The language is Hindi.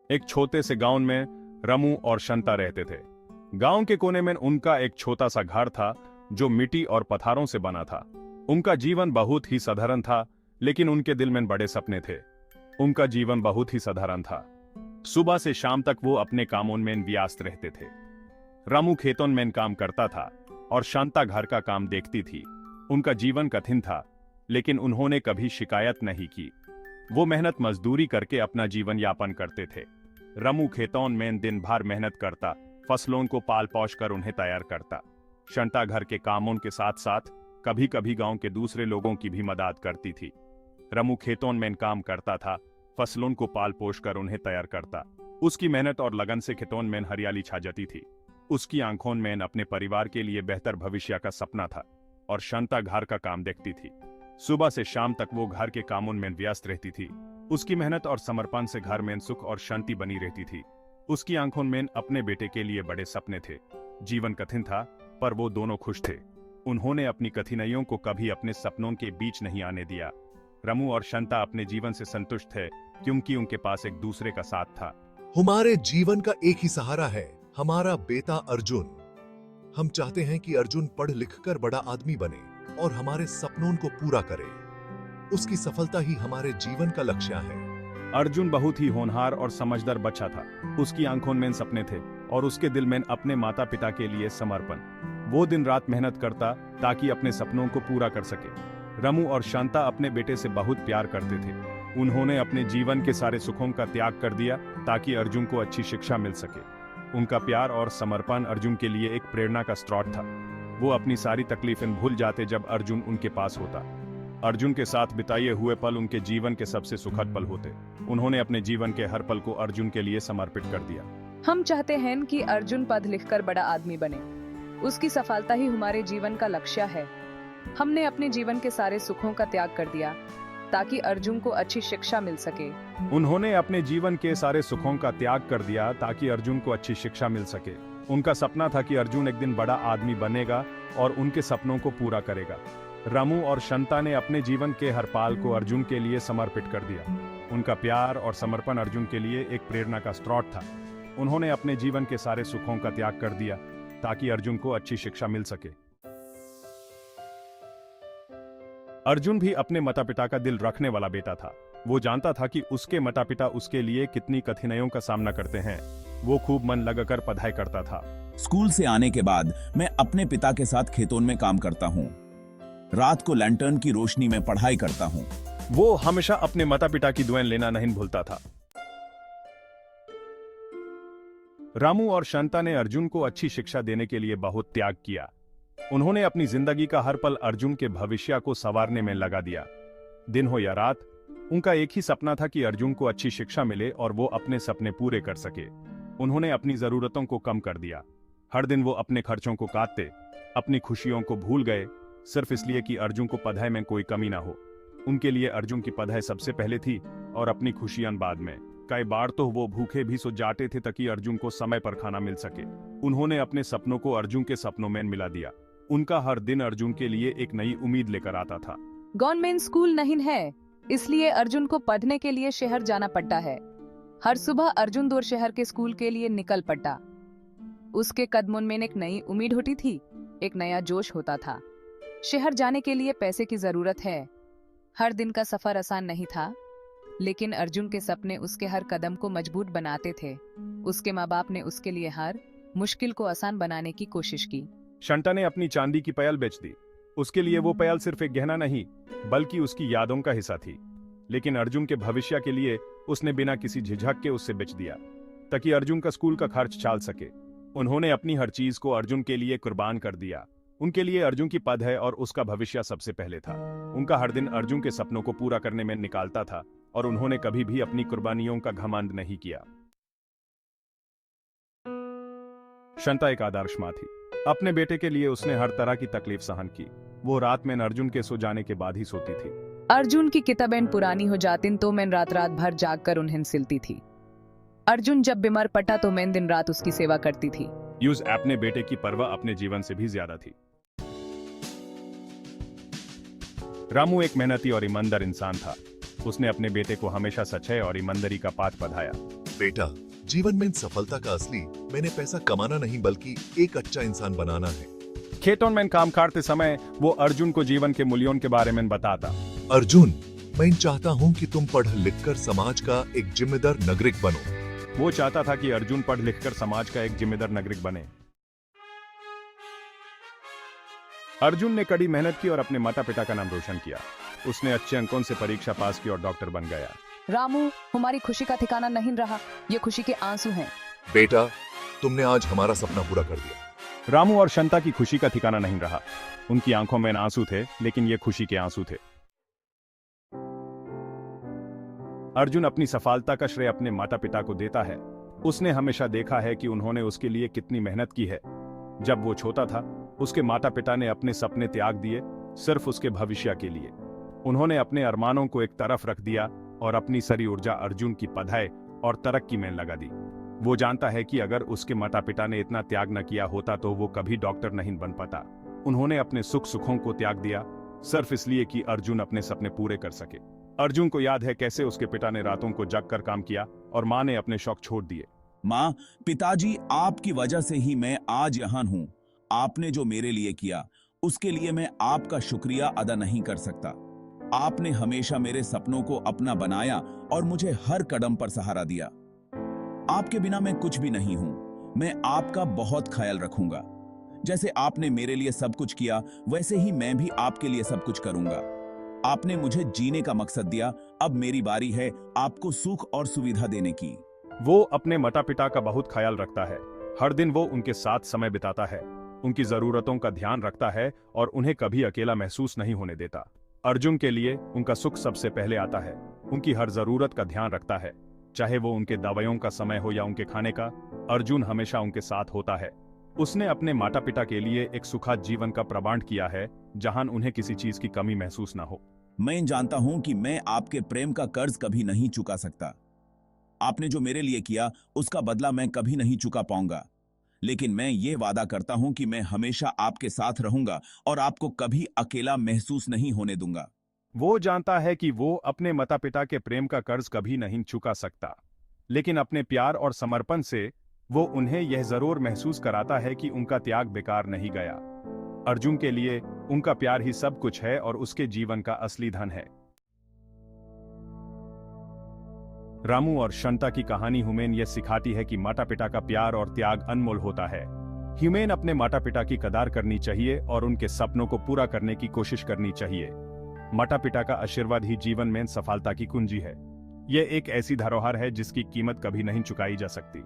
एक छोटे से गांव में रमू और शंता रहते थे। गांव के कोने में उनका एक छोटा सा घर था जो मिट्टी और पत्थरों से बना था। उनका जीवन बहुत ही साधारण था, लेकिन उनके दिल में बड़े सपने थे। उनका जीवन बहुत ही साधारण था। सुबह से शाम तक वो अपने कामों में व्यस्त रहते थे। रमू खेतों में काम करता था और शांता घर का काम देखती थी। उनका जीवन कठिन था, लेकिन उन्होंने कभी शिकायत नहीं की। वो मेहनत मजदूरी करके अपना जीवन यापन करते थे। रमू खेतों में दिन भर मेहनत करता, फसलों को पाल पोष कर उन्हें तैयार करता। शांता घर के कामों के साथ साथ कभी कभी गांव के दूसरे लोगों की भी मदद करती थी। रमू खेतों में काम करता था, फसलों को पाल पोष कर उन्हें तैयार करता। उसकी मेहनत और लगन से खेतों में हरियाली छा जाती थी। उसकी आंखों में अपने परिवार के लिए बेहतर भविष्य का सपना था और शांता घर का काम देखती थी। सुबह से शाम तक वो घर के कामों में व्यस्त रहती थी। उसकी मेहनत और समर्पण से घर में सुख और शांति बनी रहती थी। उसकी आंखों में अपने बेटे के लिए बड़े सपने थे। जीवन कठिन था, पर वो दोनों खुश थे। उन्होंने अपनी कठिनाइयों को कभी अपने सपनों के बीच नहीं आने दिया। रमू और शांता अपने जीवन से संतुष्ट थे, क्योंकि उनके पास एक दूसरे का साथ था। हमारे जीवन का एक ही सहारा है, हमारा बेटा अर्जुन। हम चाहते हैं कि अर्जुन पढ़ लिख कर बड़ा आदमी बने और हमारे सपनों को पूरा करे। उसकी सफलता ही हमारे जीवन का लक्ष्य है। अर्जुन बहुत ही होनहार और समझदार बच्चा था। उसकी आंखों में सपने थे और उसके दिल में अपने माता पिता के लिए समर्पण। वो दिन रात मेहनत करता ताकि अपने सपनों को पूरा कर सके। रमू और शांता अपने बेटे से बहुत प्यार करते थे। उन्होंने अपने जीवन के सारे सुखों का त्याग कर दिया ताकि अर्जुन को अच्छी शिक्षा मिल सके। उनका प्यार और समर्पण अर्जुन के लिए एक प्रेरणा का स्रोत था। वो अपनी सारी तकलीफें भूल जाते जब अर्जुन उनके पास होता। अर्जुन के साथ बिताए हुए पल उनके जीवन के सबसे सुखद पल होते। उन्होंने अपने जीवन के हर पल को अर्जुन के लिए समर्पित कर दिया। हम चाहते हैं कि अर्जुन पढ़ लिखकर बड़ा आदमी बने। उसकी सफलता ही हमारे जीवन का लक्ष्य है। हमने अपने जीवन के सारे सुखों का त्याग कर दिया ताकि अर्जुन को अच्छी शिक्षा मिल सके। उन्होंने अपने जीवन के सारे सुखों का त्याग कर दिया ताकि अर्जुन को अच्छी शिक्षा मिल सके। उनका सपना था कि अर्जुन एक दिन बड़ा आदमी बनेगा और उनके सपनों को पूरा करेगा। रमू और शांता ने अपने जीवन के हर पल को अर्जुन के लिए समर्पित कर दिया। उनका प्यार और समर्पण अर्जुन के लिए एक प्रेरणा का स्रोत था। उन्होंने अपने जीवन के सारे सुखों का त्याग कर दिया ताकि अर्जुन को अच्छी शिक्षा मिल सके। अर्जुन भी अपने माता पिता का दिल रखने वाला बेटा था। वो जानता था कि उसके माता पिता उसके लिए कितनी कठिनाइयों का सामना करते हैं। वो खूब मन लगाकर पढ़ाई करता था। स्कूल से आने के बाद मैं अपने पिता के साथ खेतों में काम करता हूँ। रात को लैंटर्न की रोशनी में पढ़ाई करता हूँ। वो हमेशा अपने माता पिता की दुआएं लेना नहीं भूलता था। रामू और शांता ने अर्जुन को अच्छी शिक्षा देने के लिए बहुत त्याग किया। उन्होंने अपनी जिंदगी का हर पल अर्जुन के भविष्य को संवारने में लगा दिया। दिन हो या रात, उनका एक ही सपना था कि अर्जुन को अच्छी शिक्षा मिले और वो अपने सपने पूरे कर सके। उन्होंने अपनी जरूरतों को कम कर दिया। हर दिन वो अपने खर्चों को काटते, अपनी खुशियों को भूल गए, सिर्फ इसलिए कि अर्जुन को पढ़ाई में कोई कमी ना हो। उनके लिए अर्जुन की पढ़ाई सबसे पहले थी और अपनी खुशियां बाद में। कई बार तो वो भूखे भी सो जाते थे ताकि अर्जुन को समय पर खाना मिल सके। उन्होंने अपने सपनों को अर्जुन के सपनों में मिला दिया। उनका हर दिन अर्जुन के लिए एक नई उम्मीद लेकर आता था। गवर्नमेंट स्कूल नहीं है, इसलिए अर्जुन को पढ़ने के लिए शहर जाना पड़ता है। हर सुबह अर्जुन दूर शहर के स्कूल के लिए निकल पड़ता। उसके कदमों में एक नई उम्मीद होती थी, एक नया जोश होता था। शहर जाने के लिए पैसे की जरूरत है। हर दिन का सफर आसान नहीं था, लेकिन अर्जुन के सपने उसके हर कदम को मजबूत बनाते थे। उसके माँ बाप ने उसके लिए हर मुश्किल को आसान बनाने की कोशिश की। शांता ने अपनी चांदी की पायल बेच दी। उसके लिए वो पायल सिर्फ एक गहना नहीं, बल्कि उसकी यादों का हिस्सा थी। लेकिन अर्जुन के भविष्य के लिए उसने बिना किसी झिझक के उससे बेच दिया ताकि अर्जुन का स्कूल का खर्च चल सके। उन्होंने अपनी हर चीज को अर्जुन के लिए कुर्बान कर दिया। उनके लिए अर्जुन की पढ़ाई और उसका भविष्य सबसे पहले था। उनका हर दिन अर्जुन के सपनों को पूरा करने में निकालता था और उन्होंने कभी भी अपनी कुर्बानियों का घमंड नहीं किया। शांता एक आदर्श मां थी। अपने बेटे के लिए उसने हर तरह की तकलीफ सहन की। वो रात में अर्जुन के सो जाने के बाद ही सोती थी। अर्जुन की किताबें पुरानी हो जाती तो मैं रात रात भर जाग कर उन्हें सिलती थी। अर्जुन जब बीमार पड़ा तो मैं दिन रात उसकी सेवा करती थी। यूज अपने बेटे की परवाह अपने जीवन से भी ज्यादा थी। रामू एक मेहनती और ईमानदार इंसान था। उसने अपने बेटे को हमेशा सच्चाई और ईमानदारी का पाठ पढ़ाया। बेटा, जीवन में सफलता का असली मैंने पैसा कमाना नहीं बल्कि एक अच्छा इंसान बनाना है। खेतों में काम करते समय वो अर्जुन को जीवन के मूल्यों के बारे में बताता। अर्जुन, मैं चाहता हूँ कि तुम पढ़ लिख कर समाज का एक जिम्मेदार नागरिक बनो। वो चाहता था कि अर्जुन पढ़ लिखकर समाज का एक जिम्मेदार नागरिक बने। अर्जुन ने कड़ी मेहनत की और अपने माता पिता का नाम रोशन किया। उसने अच्छे अंकों से परीक्षा पास की और डॉक्टर बन गया। रामू, हमारी खुशी का ठिकाना नहीं रहा, ये खुशी के आंसू हैं। बेटा, तुमने आज हमारा सपना पूरा कर दिया। रामू और शांता की खुशी का ठिकाना नहीं रहा। उनकी आंखों में आंसू थे, लेकिन ये खुशी के आंसू थे। अर्जुन अपनी सफलता का श्रेय अपने माता पिता को देता है। उसने हमेशा देखा है कि उन्होंने उसके लिए कितनी मेहनत की है। जब वो छोटा था, उसके माता पिता ने अपने सपने त्याग दिए सिर्फ उसके भविष्य के लिए। उन्होंने अपने अरमानों को एक तरफ रख दिया और अपनी सारी ऊर्जा अर्जुन की पढ़ाई और तरक्की में लगा दी। वो जानता है कि अगर उसके माता पिता ने इतना त्याग न किया होता तो वो कभी डॉक्टर नहीं बन पाता। उन्होंने अपने सुखों को त्याग दिया सिर्फ इसलिए कि अर्जुन अपने सपने पूरे कर सके। अर्जुन को याद है कैसे उसके पिता ने रातों को जग कर काम किया और माँ ने अपने शौक छोड़ दिए। माँ, पिताजी, आपकी वजह से ही मैं आज यहाँ हूँ। आपने जो मेरे लिए किया उसके लिए मैं आपका शुक्रिया अदा नहीं कर सकता। आपने हमेशा मेरे सपनों को अपना बनाया और मुझे हर कदम पर सहारा दिया। आपके बिना मैं कुछ भी नहीं हूं। मैं आपका बहुत ख्याल रखूंगा। जैसे आपने मेरे लिए सब कुछ किया, वैसे ही मैं भी आपके लिए सब कुछ करूंगा। आपने मुझे जीने का मकसद दिया, अब मेरी बारी है आपको सुख और सुविधा देने की। वो अपने माता पिता का बहुत ख्याल रखता है। हर दिन वो उनके साथ समय बिताता है, उनकी जरूरतों का ध्यान रखता है और उन्हें कभी अकेला महसूस नहीं होने देता। अर्जुन के लिए उनका सुख सबसे पहले आता है। उनकी हर जरूरत का ध्यान रखता है, चाहे वो उनके दवाइयों का समय हो या उनके खाने का। अर्जुन हमेशा उनके साथ होता है। उसने अपने माता पिता के लिए एक सुखद जीवन का प्रबंध किया है, जहां उन्हें किसी चीज की कमी महसूस न हो। मैं जानता हूं कि मैं आपके प्रेम का कर्ज कभी नहीं चुका सकता। आपने जो मेरे लिए किया उसका बदला मैं कभी नहीं चुका पाऊंगा, लेकिन मैं ये वादा करता हूं कि मैं हमेशा आपके साथ रहूंगा और आपको कभी अकेला महसूस नहीं होने दूंगा। वो जानता है कि वो अपने माता पिता के प्रेम का कर्ज कभी नहीं चुका सकता, लेकिन अपने प्यार और समर्पण से वो उन्हें यह जरूर महसूस कराता है कि उनका त्याग बेकार नहीं गया। अर्जुन के लिए उनका प्यार ही सब कुछ है और उसके जीवन का असली धन है। रामू और शांता की कहानी हमें यह सिखाती है कि माता पिता का प्यार और त्याग अनमोल होता है। हमें अपने माता पिता की कदर करनी चाहिए और उनके सपनों को पूरा करने की कोशिश करनी चाहिए। माता पिता का आशीर्वाद ही जीवन में सफलता की कुंजी है। यह एक ऐसी धरोहर है जिसकी कीमत कभी नहीं चुकाई जा सकती।